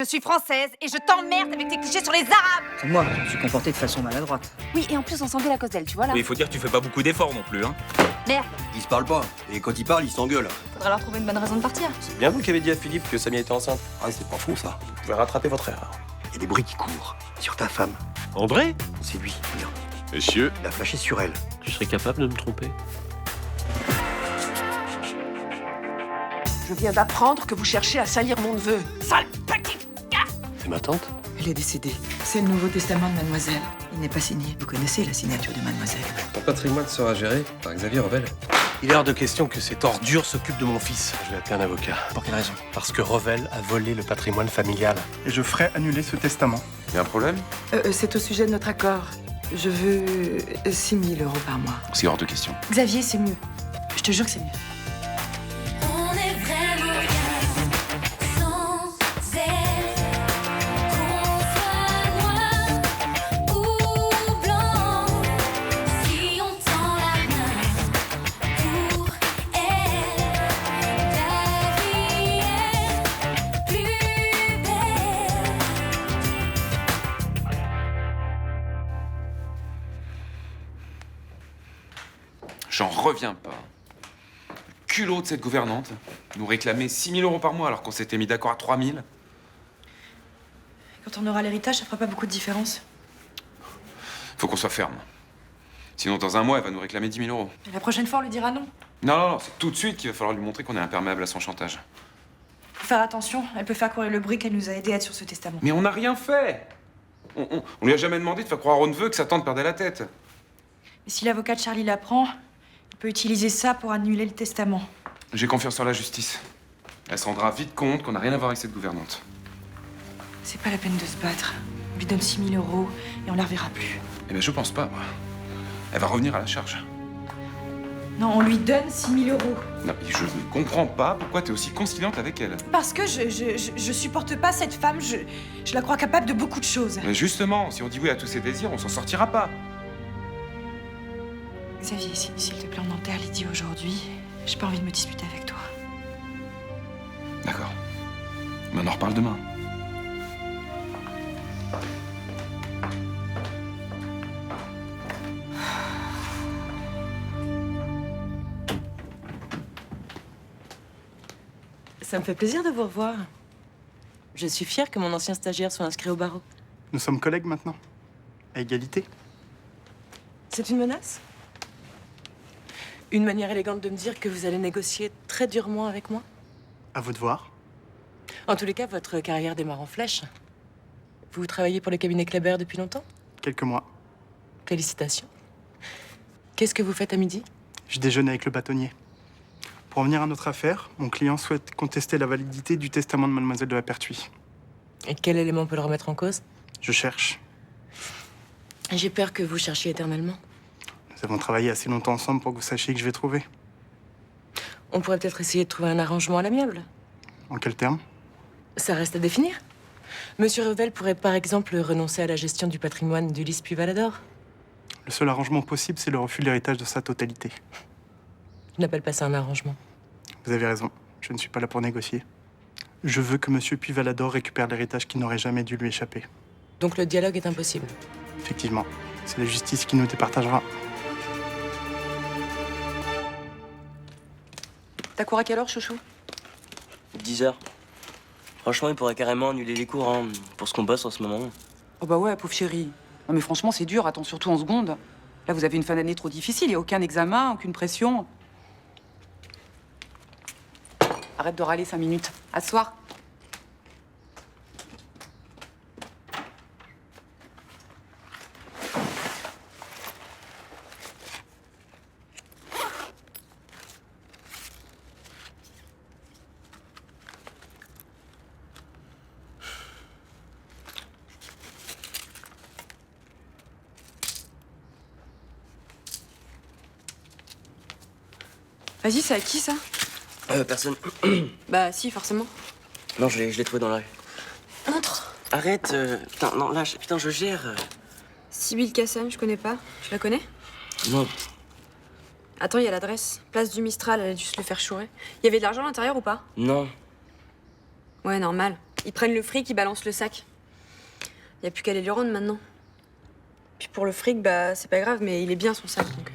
Je suis française et je t'emmerde avec tes clichés sur les Arabes. C'est moi, je me suis comporté de façon maladroite. Oui, et en plus on s'engueule à cause d'elle, tu vois là. Mais il faut dire que tu fais pas beaucoup d'efforts non plus, hein. Merde, Ils se parlent pas, et quand ils parlent, ils s'engueulent. faudra leur trouver une bonne raison de partir. C'est bien vous qui avez dit à Philippe que Samia était enceinte. Ah, c'est pas faux ça. Vous pouvez rattraper votre erreur. Il y a des bruits qui courent. Sur ta femme. André? C'est lui, regarde. Monsieur, Il a flashé sur elle. tu serais capable de me tromper? Je viens d'apprendre que vous cherchez à salir mon neveu. Sale petit! C'est ma tante? Elle est décédée. C'est le Nouveau Testament de Mademoiselle. Il n'est pas signé. Vous connaissez la signature de Mademoiselle. Ton patrimoine sera géré par Xavier Revel. Il est hors de question que cette ordure s'occupe de mon fils. Je vais appeler un avocat. Pour quelle raison? Parce que Revel a volé le patrimoine familial. Et je ferai annuler ce testament. Il y a un problème? C'est au sujet de notre accord. Je veux 6 000 euros par mois. C'est hors de question. Xavier, c'est mieux. Je te jure que c'est mieux. On est vraiment bien sans elle. Qu'on soit noir ou blanc, si on tend la main pour elle, la vie est plus belle. J'en reviens pas. Culot de cette gouvernante. Nous réclamer 6 000 euros par mois alors qu'on s'était mis d'accord à 3 000. Quand on aura l'héritage, ça fera pas beaucoup de différence. Faut qu'on soit ferme. Sinon, dans un mois, elle va nous réclamer 10 000 euros. Et la prochaine fois, on lui dira non. Non, c'est tout de suite qu'il va falloir lui montrer qu'on est imperméable à son chantage. Faut faire attention, elle peut faire courir le bruit qu'elle nous a aidé à être sur ce testament. Mais on n'a rien fait. On lui a jamais demandé de faire croire au neveu que sa tante perdait la tête. Et si l'avocat de Charlie l'apprend, il peut utiliser ça pour annuler le testament. J'ai confiance en la justice. Elle se rendra vite compte qu'on n'a rien à voir avec cette gouvernante. C'est pas la peine de se battre. On lui donne 6 000 euros et on la reverra plus. Eh bien, je pense pas, moi. Elle va revenir à la charge. Non, on lui donne 6 000 euros. Non, mais je ne comprends pas pourquoi t'es aussi conciliante avec elle. Parce que je supporte pas cette femme, je la crois capable de beaucoup de choses. Mais justement, si on dit oui à tous ses désirs, on s'en sortira pas. Xavier, s'il te plaît, on enterre Lydie aujourd'hui. J'ai pas envie de me disputer avec toi. D'accord. Mais on en reparle demain. Ça me fait plaisir de vous revoir. Je suis fière que mon ancien stagiaire soit inscrit au barreau. Nous sommes collègues maintenant. À égalité. C'est une menace? Une manière élégante de me dire que vous allez négocier très durement avec moi? À vous de voir. En tous les cas, votre carrière démarre en flèche. Vous travaillez pour le cabinet Kleber depuis longtemps? Quelques mois. Félicitations. Qu'est-ce que vous faites à midi? Je déjeune avec le bâtonnier. Pour revenir à notre affaire, mon client souhaite contester la validité du testament de Mademoiselle de la Pertuis. Et quel élément peut le remettre en cause? Je cherche. J'ai peur que vous cherchiez éternellement. Nous avons travaillé assez longtemps ensemble pour que vous sachiez que je vais trouver. On pourrait peut-être essayer de trouver un arrangement à l'amiable. En quels termes? Ça reste à définir. Monsieur Revel pourrait par exemple renoncer à la gestion du patrimoine d'Ulysse Puy-Valador. Le seul arrangement possible, c'est le refus de l'héritage de sa totalité. Je n'appelle pas ça un arrangement. Vous avez raison. Je ne suis pas là pour négocier. Je veux que Monsieur Puy-Valador récupère l'héritage qui n'aurait jamais dû lui échapper. Donc le dialogue est impossible. Effectivement. C'est la justice qui nous départagera. T'as cours à quelle heure, chouchou? 10 heures. Franchement, il pourrait carrément annuler les cours, hein, pour ce qu'on bosse en ce moment. Oh bah ouais, pauvre chérie. Non mais franchement, c'est dur, attends, surtout en seconde. Là, vous avez une fin d'année trop difficile, il n'y a aucun examen, aucune pression. Arrête de râler 5 minutes. Asseoir. Vas-y, c'est à qui, ça? Personne. Bah si, forcément. Non, je l'ai trouvé dans la rue. Entre. Arrête, putain, non, là, putain, je gère. Sybille Cassagne, je connais pas. Tu la connais? Non. Attends, il y a l'adresse. Place du Mistral, elle a dû se le faire chourer. Il y avait de l'argent à l'intérieur ou pas? Non. Ouais, normal. Ils prennent le fric, ils balancent le sac. Y a plus qu'à aller lui rendre maintenant. Puis pour le fric, bah c'est pas grave, mais il est bien son sac, donc...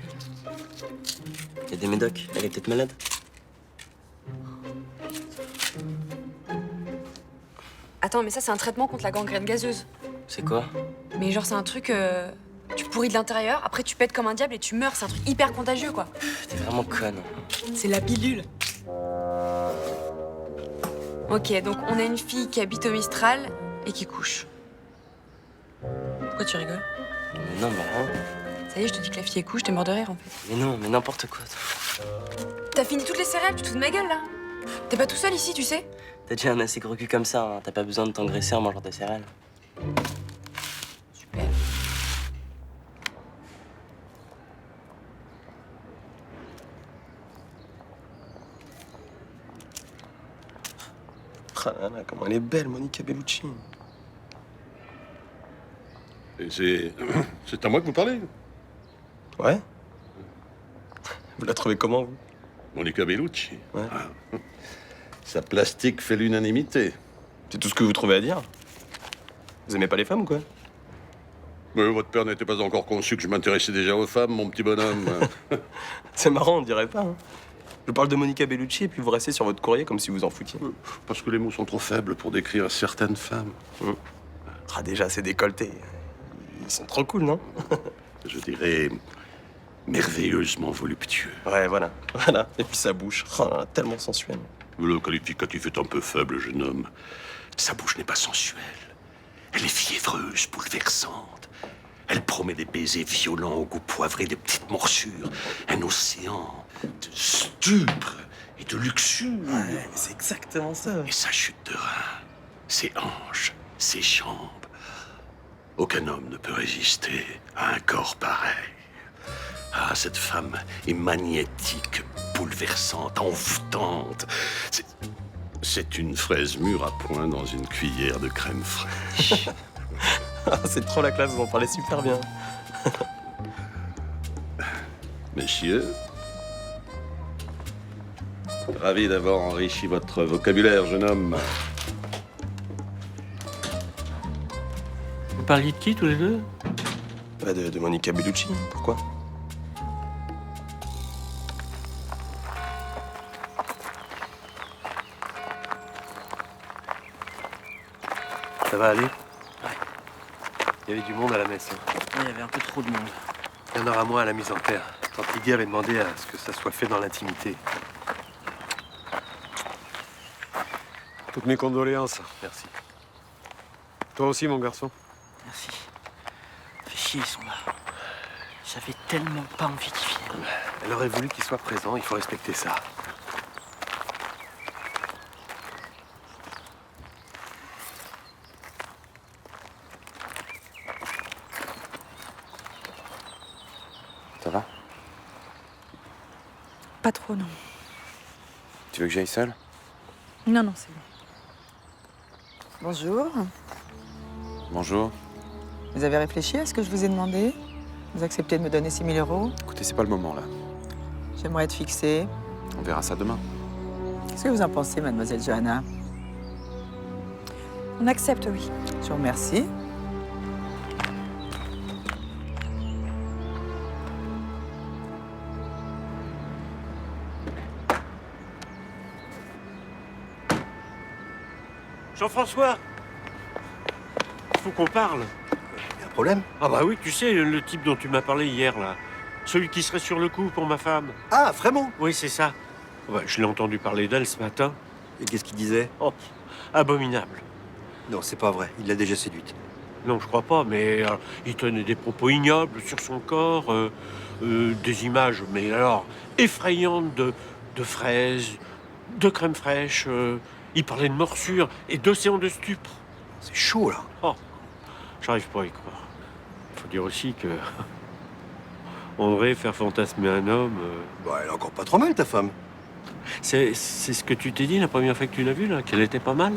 Il y a des médocs, elle est peut-être malade. Attends, mais ça c'est un traitement contre la gangrène gazeuse. C'est quoi? Mais genre c'est un truc... tu pourris de l'intérieur, après tu pètes comme un diable et tu meurs. C'est un truc hyper contagieux, quoi. T'es vraiment conne. C'est la pilule. Ok, donc on a une fille qui habite au Mistral et qui couche. Pourquoi tu rigoles? Mais non, bah rien. Ça y est, je te dis que la fille est couche, t'es mort de rire en fait. Mais non, mais n'importe quoi. T'as fini toutes les céréales, tu te fous de ma gueule là? T'es pas tout seul ici, tu sais? T'as déjà un assez gros cul comme ça, hein. T'as pas besoin de t'engraisser en mangeant des céréales. Super. Ah là là, comment elle est belle, Monica Bellucci. Et c'est à moi que vous parlez? Ouais. Vous la trouvez comment, vous? Monica Bellucci. Ouais. Ah. Sa plastique fait l'unanimité. C'est tout ce que vous trouvez à dire? Vous aimez pas les femmes ou quoi? Mais votre père n'était pas encore conçu que je m'intéressais déjà aux femmes, mon petit bonhomme. C'est marrant, on dirait pas, hein. Je parle de Monica Bellucci et puis vous restez sur votre courrier comme si vous en foutiez. Parce que les mots sont trop faibles pour décrire certaines femmes. Ah, déjà, c'est décolleté. Ils sont trop cool, non? Je dirais merveilleusement voluptueux. Ouais, voilà. Voilà. Et puis sa bouche, oh là là, tellement sensuelle. Le qualificatif est un peu faible, jeune homme. Sa bouche n'est pas sensuelle. Elle est fiévreuse, bouleversante. Elle promet des baisers violents au goût poivré, des petites morsures. Un océan de stupre et de luxure. Ouais, c'est exactement ça. Et sa chute de rein, ses hanches, ses jambes. Aucun homme ne peut résister à un corps pareil. Ah, cette femme est magnétique, bouleversante, envoûtante. C'est une fraise mûre à point dans une cuillère de crème fraîche. C'est trop la classe, vous en parlez super bien. Messieurs, ravi d'avoir enrichi votre vocabulaire, jeune homme. Vous parliez de qui, tous les deux? Bah de Monica Bellucci, pourquoi? Ça va aller? Ouais. Il y avait du monde à la messe. Hein. Il y avait un peu trop de monde. Il y en aura moins à la mise en terre. Tant pis guère et demander à ce que ça soit fait dans l'intimité. Toutes mes condoléances. Merci. Toi aussi, mon garçon. Merci. Fais chier, ils sont là. J'avais tellement pas envie qu'ils viennent. Elle aurait voulu qu'il soit présent, il faut respecter ça. Ça va? Pas trop, non. Tu veux que j'aille seul? Non, non, c'est bon. Bonjour. Bonjour. Vous avez réfléchi à ce que je vous ai demandé? Vous acceptez de me donner 6 000 €? Écoutez, c'est pas le moment, là. J'aimerais être fixée. On verra ça demain. Qu'est-ce que vous en pensez, mademoiselle Johanna? On accepte, oui. Je vous remercie. Jean-François! Faut qu'on parle. Il y a un problème? Ah bah oui, tu sais, le type dont tu m'as parlé hier, là. Celui qui serait sur le coup pour ma femme. Ah, vraiment? Oui, c'est ça. Ouais, je l'ai entendu parler d'elle ce matin. Et qu'est-ce qu'il disait? Oh, abominable. Non, c'est pas vrai. Il l'a déjà séduite. Non, je crois pas, mais il tenait des propos ignobles sur son corps, des images, mais alors, effrayantes de fraises, de crème fraîche. Il parlait de morsures et d'océans de stupre. C'est chaud, là. Oh, j'arrive pas à y croire. Faut dire aussi que André, faire fantasmer un homme... Bah, elle est encore pas trop mal, ta femme. C'est ce que tu t'es dit la première fois que tu l'as vue, là, qu'elle était pas mal?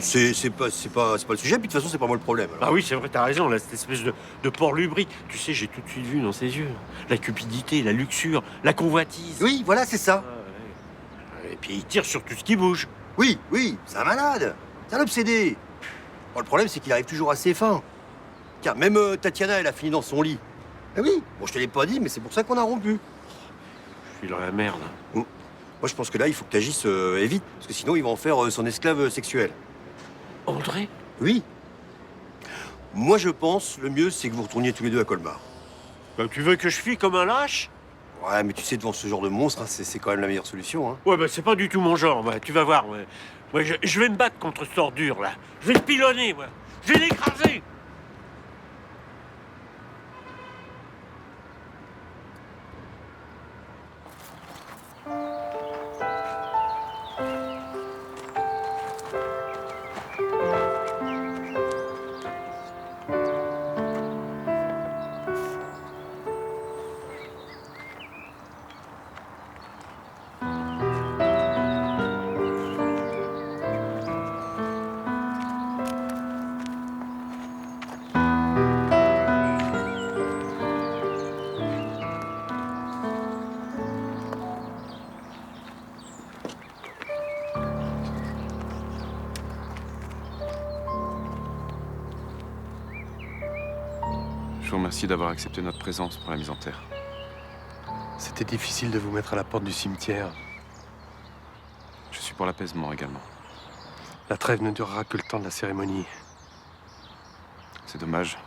C'est pas le sujet, puis de toute façon, c'est pas moi le problème. Alors. Ah oui, c'est vrai, t'as raison, là, cette espèce de porc lubrique. Tu sais, j'ai tout de suite vu dans ses yeux. La cupidité, la luxure, la convoitise. Oui, voilà, c'est ça. Et puis il tire sur tout ce qui bouge. Oui, c'est un malade. C'est un obsédé. Bon, le problème, c'est qu'il arrive toujours à ses fins. Car même Tatiana, elle a fini dans son lit. Ah oui, bon, je te l'ai pas dit, mais c'est pour ça qu'on a rompu. Je suis dans la merde. Moi, je pense que là, il faut que tu agisses et vite, parce que sinon, il va en faire son esclave sexuel. André? Oui. Moi, je pense, le mieux, c'est que vous retourniez tous les deux à Colmar. Bah, tu veux que je fuis comme un lâche? Ouais, mais tu sais, devant ce genre de monstre, hein, c'est quand même la meilleure solution. Hein. Ouais, bah c'est pas du tout mon genre, ouais. Tu vas voir, ouais. Moi, je vais me battre contre cette ordure, là. Je vais le pilonner, moi. Je vais l'écraser. Je vous remercie d'avoir accepté notre présence pour la mise en terre. C'était difficile de vous mettre à la porte du cimetière. Je suis pour l'apaisement également. La trêve ne durera que le temps de la cérémonie. C'est dommage.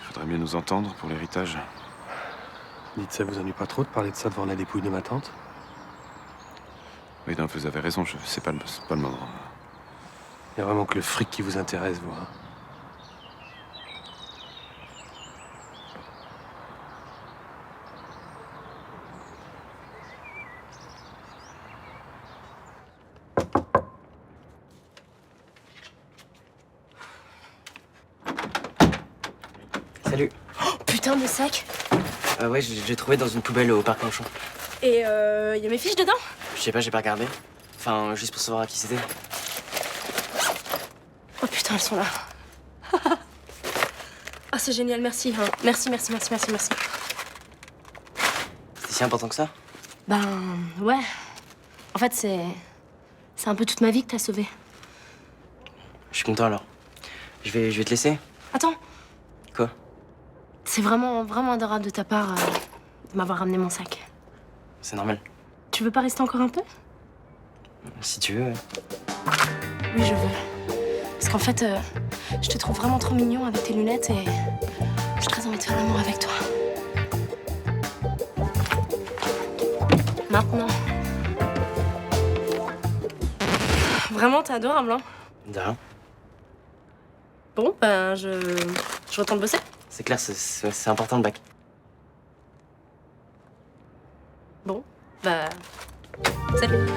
Il faudrait mieux nous entendre pour l'héritage. Dites, ça vous ennuie pas trop de parler de ça devant la dépouille de ma tante? Oui, non, vous avez raison, c'est pas le moment. Il y a vraiment que le fric qui vous intéresse, vous. Hein. Salut. Oh, putain de sac. Ouais, j'ai trouvé dans une poubelle au parc Longchamp. Et y a mes fiches dedans? Je sais pas, j'ai pas regardé. Enfin, juste pour savoir à qui c'était. Oh putain, elles sont là. Ah, c'est génial, merci. Hein. Merci. C'est si important que ça? Ben, ouais. En fait, c'est un peu toute ma vie que t'as sauvée. Je suis content alors. Je vais te laisser. Attends. Quoi? C'est vraiment adorable de ta part de m'avoir ramené mon sac. C'est normal. Tu veux pas rester encore un peu? Si tu veux, ouais. Oui, je veux. Parce qu'en fait, je te trouve vraiment trop mignon avec tes lunettes et j'ai très envie de faire l'amour avec toi. Maintenant. Vraiment, t'es adorable, hein? De rien. Bon, ben, je retourne bosser. C'est clair, c'est important le bac. Bon, bah... salut.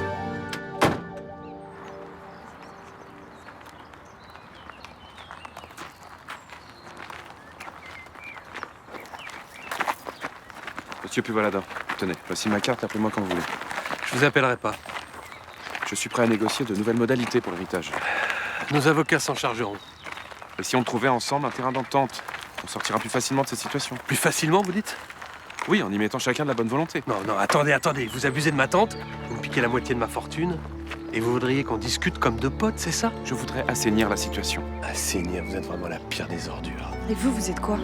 Monsieur Puvalada, tenez, voici ma carte, appelez-moi quand vous voulez. Je vous appellerai pas. Je suis prêt à négocier de nouvelles modalités pour l'héritage. Nos avocats s'en chargeront. Et si on trouvait ensemble un terrain d'entente, on sortira plus facilement de cette situation. Plus facilement, vous dites? Oui, en y mettant chacun de la bonne volonté. Non, attendez. Vous abusez de ma tante, vous me piquez la moitié de ma fortune, et vous voudriez qu'on discute comme deux potes, c'est ça? Je voudrais assainir la situation. Assainir, vous êtes vraiment la pire des ordures. Et vous êtes quoi?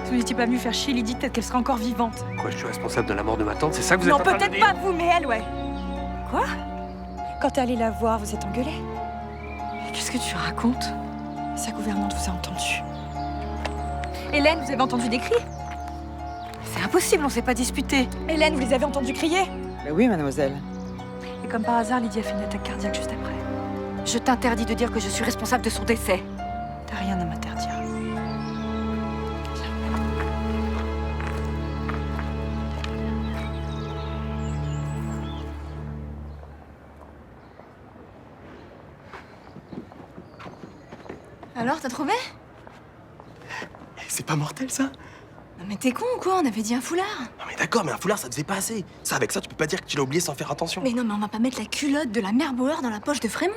Si vous n'étiez pas venu faire chier Lydie, peut-être qu'elle serait encore vivante. Quoi, je suis responsable de la mort de ma tante, c'est ça que vous Non, êtes en train de peut-être dire? pas vous, mais elle, ouais. Quoi? Quand t'es allé la voir, vous êtes engueulés? Qu'est-ce que tu racontes? Sa gouvernante vous a entendu. Hélène, vous avez entendu des cris? C'est impossible, on s'est pas disputé. Hélène, vous les avez entendus crier? Mais oui, mademoiselle. Et comme par hasard, Lydie a fait une attaque cardiaque juste après. Je t'interdis de dire que je suis responsable de son décès. T'as rien à m'interdire. Alors, t'as trouvé? C'est pas mortel, ça? Non mais t'es con ou quoi? On avait dit un foulard. Non mais d'accord, mais un foulard, ça faisait pas assez. Ça, avec ça, tu peux pas dire que tu l'as oublié sans faire attention. Mais non, mais on va pas mettre la culotte de la mère Bauer dans la poche de Frémont.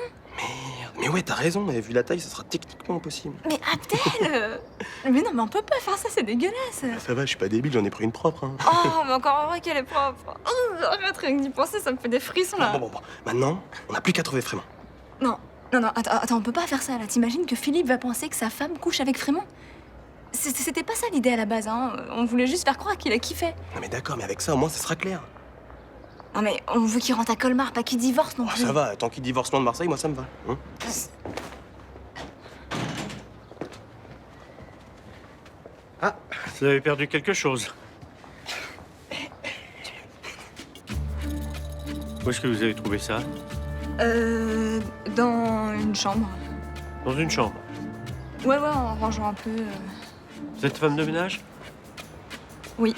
Mais ouais, t'as raison, mais vu la taille, ça sera techniquement impossible. Mais Abdel Mais non, mais on peut pas faire ça, c'est dégueulasse. Ça va, je suis pas débile, j'en ai pris une propre. Hein. Oh, mais encore heureux qu'elle est propre. Oh, arrête, rien que d'y penser, ça me fait des frissons là. Bon. Maintenant, on n'a plus qu'à trouver Frémont. Non, attends, on peut pas faire ça là. T'imagines que Philippe va penser que sa femme couche avec Frémont? C'était pas ça l'idée à la base, hein. On voulait juste faire croire qu'il a kiffé. Non mais d'accord, mais avec ça, au moins, ça sera clair. Non mais on veut qu'il rentre à Colmar, pas qu'il divorce non Oh, plus. ça va, tant qu'il divorce loin de Marseille, moi, ça me va. Hein. Ah, vous avez perdu quelque chose. Où est-ce que vous avez trouvé ça? Dans une chambre. Dans une chambre. Ouais, en rangeant un peu. Vous êtes femme de ménage? Oui.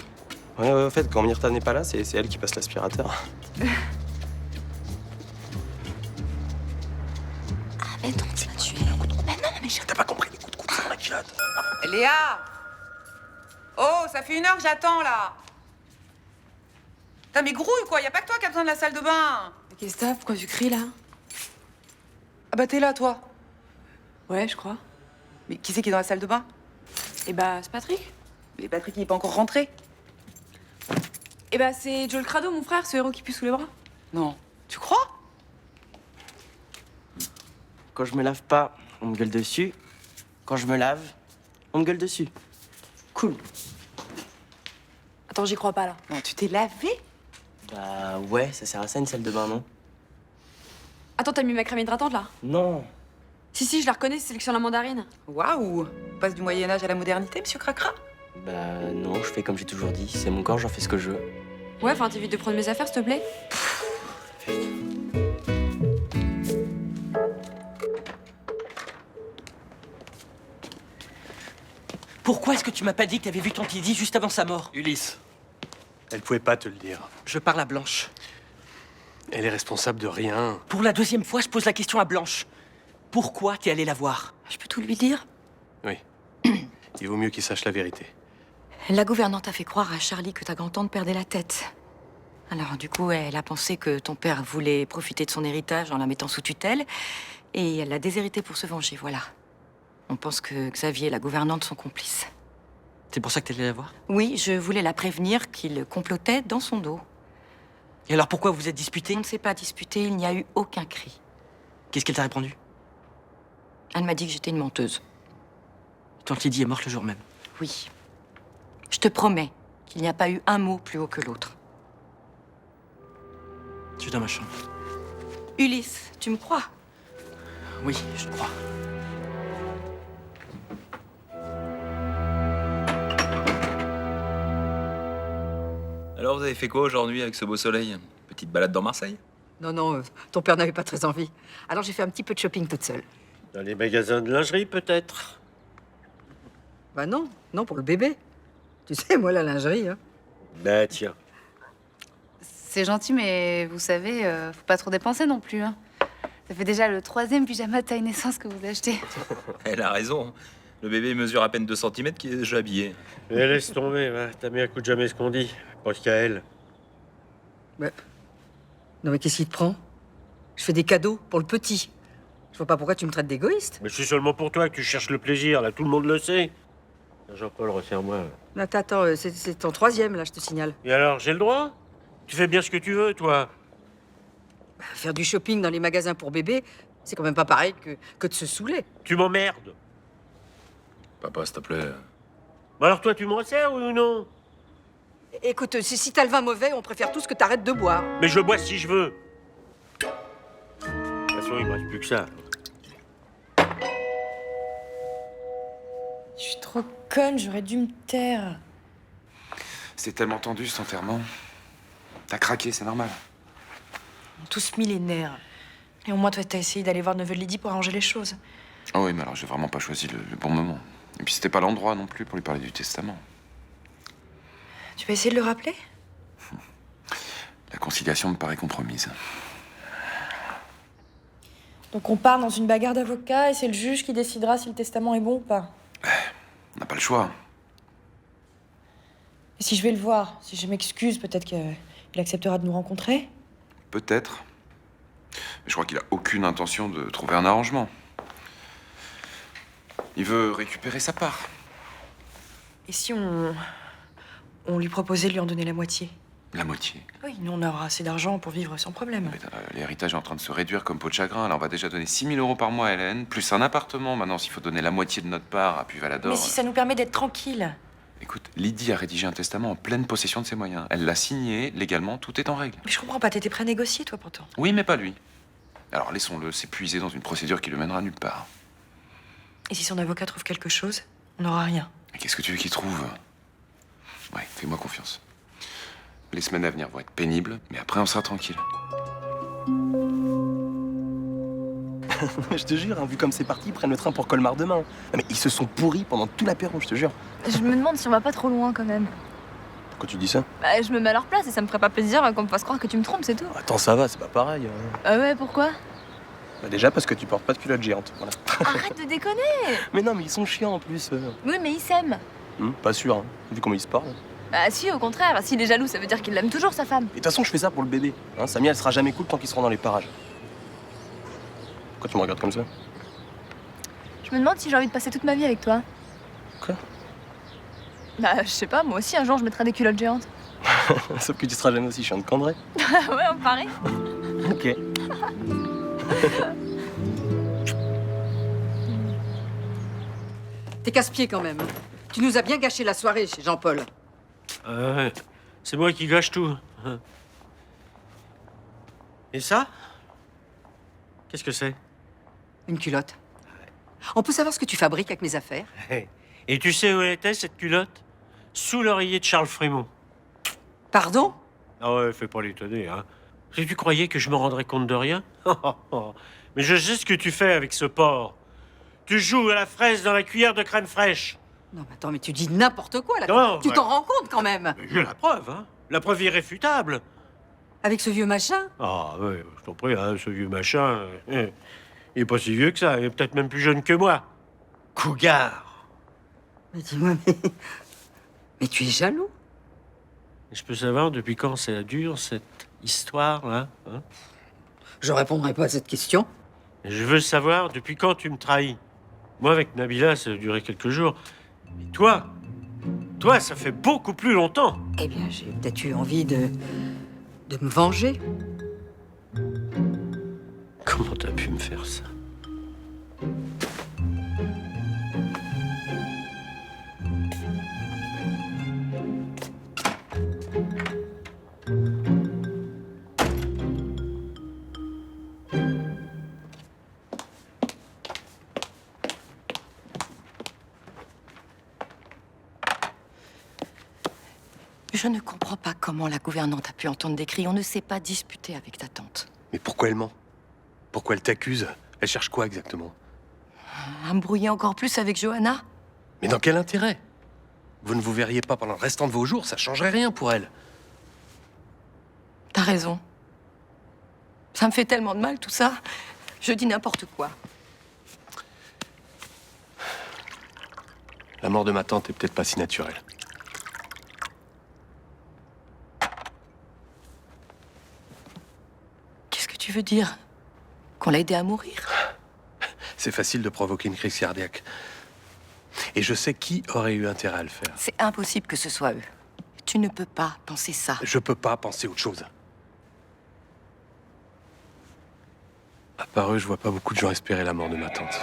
Ouais, en fait, quand Myrta n'est pas là, c'est elle qui passe l'aspirateur. Ah, mais attends, tu vas tuer. Mais non, mais T'as pas compris les coups de coude sur la culotte. Léa! Oh, ça fait 1 heure que j'attends, là! T'as mes grouilles, quoi! Y a pas que toi qui as besoin de la salle de bain! Qu'est-ce que t'as? Pourquoi tu cries, là? Ah bah t'es là, toi! Ouais, je crois. Mais qui c'est qui est dans la salle de bain? Eh bah, c'est Patrick. Mais Patrick, il est pas encore rentré. Eh bah, c'est Joe le Crado, mon frère, ce héros qui pue sous les bras. Non. Tu crois? Quand je me lave pas, on me gueule dessus. Quand je me lave, on me gueule dessus. Cool. Attends, j'y crois pas, là. Non, tu t'es lavé? Bah ouais, ça sert à ça une salle de bain, non? Attends, t'as mis ma crème hydratante, là? Non. Si, je la reconnais, c'est sélection la mandarine. Waouh! On passe du Moyen-Âge à la modernité, monsieur Cracra? Bah non, je fais comme j'ai toujours dit. C'est mon corps, j'en fais ce que je veux. Ouais, enfin, t'évites de prendre mes affaires, s'il te plaît. Pourquoi est-ce que tu m'as pas dit que t'avais vu ton Didi juste avant sa mort? Ulysse, elle pouvait pas te le dire. Je parle à Blanche. Elle est responsable de rien. Pour la 2e fois, je pose la question à Blanche. Pourquoi t'es allé la voir? Je peux tout lui dire? Oui. Il vaut mieux qu'il sache la vérité. La gouvernante a fait croire à Charlie que ta grand-tante perdait la tête. Alors, du coup, elle a pensé que ton père voulait profiter de son héritage en la mettant sous tutelle, et elle l'a déshérité pour se venger, voilà. On pense que Xavier et la gouvernante sont complices. C'est pour ça que t'es allé la voir? Oui, je voulais la prévenir qu'il complotait dans son dos. Et alors pourquoi vous êtes disputés? On ne s'est pas disputé, il n'y a eu aucun cri. Qu'est-ce qu'elle t'a répondu? Elle m'a dit que j'étais une menteuse. Tante Lydie est morte le jour même. Oui. Je te promets qu'il n'y a pas eu un mot plus haut que l'autre. Je suis dans ma chambre. Ulysse, tu me crois? Oui, je te crois. Alors, vous avez fait quoi aujourd'hui avec ce beau soleil? Petite balade dans Marseille? Non, ton père n'avait pas très envie. Alors j'ai fait un petit peu de shopping toute seule. Dans les magasins de lingerie, peut-être? Bah non, pour le bébé. Tu sais, moi, la lingerie, hein. Bah tiens. C'est gentil, mais vous savez, faut pas trop dépenser non plus. Hein. Ça fait déjà le 3e pyjama taille naissance que vous achetez. Elle a raison. Le bébé mesure à peine 2 cm qu'il est déjà habillé. Mais laisse tomber, va. Ta mère écoute jamais ce qu'on dit. Pense qu'à elle. Ouais. Non, mais qu'est-ce qui te prend? Je fais des cadeaux pour le petit. Je vois pas pourquoi tu me traites d'égoïste. Mais c'est seulement pour toi que tu cherches le plaisir, là. Tout le monde le sait. Jean-Paul, resserre-moi. Attends, c'est ton 3e, là, je te signale. Et alors, j'ai le droit? Tu fais bien ce que tu veux, toi. Faire du shopping dans les magasins pour bébé, c'est quand même pas pareil que de se saouler. Tu m'emmerdes. Papa, s'il te plaît. Bah alors toi, tu me resserres, oui ou non? Écoute, si t'as le vin mauvais, on préfère tous que t'arrêtes de boire. Mais je bois si je veux. De toute façon, il me reste plus que ça. Je suis trop conne, j'aurais dû me taire. C'est tellement tendu cet enterrement. T'as craqué, c'est normal. Tous millénaires. Et au moins, toi, t'as essayé d'aller voir neveu de Lydie pour arranger les choses. Ah oui, mais alors j'ai vraiment pas choisi le bon moment. Et puis c'était pas l'endroit non plus pour lui parler du testament. Tu vas essayer de le rappeler? La conciliation me paraît compromise. Donc on part dans une bagarre d'avocats et c'est le juge qui décidera si le testament est bon ou pas. On n'a pas le choix. Et si je vais le voir, si je m'excuse, peut-être qu'il acceptera de nous rencontrer? Peut-être. Mais je crois qu'il a aucune intention de trouver un arrangement. Il veut récupérer sa part. Et si on lui proposait de lui en donner la moitié? La moitié. Oui, nous on aura assez d'argent pour vivre sans problème. L'héritage est en train de se réduire comme peau de chagrin. Là, on va déjà donner 6 000 euros par mois à Hélène, plus un appartement. Maintenant, s'il faut donner la moitié de notre part à Puy-Valador... Mais si ça nous permet d'être tranquilles. Écoute, Lydie a rédigé un testament en pleine possession de ses moyens. Elle l'a signé, légalement, tout est en règle. Mais je comprends pas, t'étais prêt à négocier, toi, pourtant. Oui, mais pas lui. Alors laissons-le s'épuiser dans une procédure qui le mènera nulle part. Et si son avocat trouve quelque chose, on n'aura rien. Mais qu'est-ce que tu veux qu'il trouve? Ouais, fais-moi confiance. Les semaines à venir vont être pénibles, mais après on sera tranquille. Je te jure, hein, vu comme c'est parti, ils prennent le train pour Colmar demain. Non, mais ils se sont pourris pendant tout l'apéro, je te jure. Je me demande si on va pas trop loin quand même. Pourquoi tu dis ça? Bah, je me mets à leur place et ça me ferait pas plaisir qu'on me fasse croire que tu me trompes, c'est tout. Attends, ça va, c'est pas pareil. Ah ouais, pourquoi? Bah déjà parce que tu portes pas de culotte géante, voilà. Arrête de déconner. Mais non, mais ils sont chiants en plus. Oui, mais ils s'aiment. Pas sûr, hein, vu comment ils se parlent. Bah si, au contraire, s'il est jaloux, ça veut dire qu'il l'aime toujours, sa femme. Et de toute façon, je fais ça pour le bébé. Hein, Samy, elle sera jamais cool tant qu'ils seront dans les parages. Pourquoi tu me regardes comme ça? Je me demande si j'ai envie de passer toute ma vie avec toi. Quoi? Bah, je sais pas, moi aussi, un jour, je mettrai des culottes géantes. Sauf que tu seras jamais aussi chiante qu'André. Ouais, on parie. Ok. T'es casse-pied quand même. Tu nous as bien gâché la soirée chez Jean-Paul. C'est moi qui gâche tout. Et ça? Qu'est-ce que c'est? Une culotte. On peut savoir ce que tu fabriques avec mes affaires? Et tu sais où elle était, cette culotte? Sous l'oreiller de Charles Frémont. Pardon? Ah ouais, fais pas l'étonner, hein. Si tu croyais que je me rendrais compte de rien? Mais je sais ce que tu fais avec ce porc. Tu joues à la fraise dans la cuillère de crème fraîche. Non, mais attends, mais tu dis n'importe quoi là. Non, tu bah- t'en rends compte quand même? J'ai la preuve, hein. La preuve irréfutable. Avec ce vieux machin? Ah ouais, je t'en prie, hein, ce vieux machin, il est pas si vieux que ça, il est peut-être même plus jeune que moi. Cougar. Mais dis-moi, mais tu es jaloux? Je peux savoir depuis quand ça dure, cette histoire-là, hein? Je répondrai pas à cette question. Je veux savoir depuis quand tu me trahis. Moi, avec Nabila, ça a duré quelques jours. Mais toi, ça fait beaucoup plus longtemps. Eh bien, j'ai peut-être eu envie de me venger. Comment t'as pu me faire ça? Je ne comprends pas comment la gouvernante a pu entendre des cris. On ne s'est pas disputé avec ta tante. Mais pourquoi elle ment? Pourquoi elle t'accuse? Elle cherche quoi exactement? À me brouiller encore plus avec Johanna? Mais dans quel intérêt? Vous ne vous verriez pas pendant le restant de vos jours, ça changerait rien pour elle. T'as raison. Ça me fait tellement de mal, tout ça. Je dis n'importe quoi. La mort de ma tante est peut-être pas si naturelle. Qu'est-ce que tu veux dire? Qu'on l'a aidée à mourir? C'est facile de provoquer une crise cardiaque. Et je sais qui aurait eu intérêt à le faire. C'est impossible que ce soit eux. Tu ne peux pas penser ça. Je peux pas penser autre chose. À part eux, je vois pas beaucoup de gens espérer la mort de ma tante.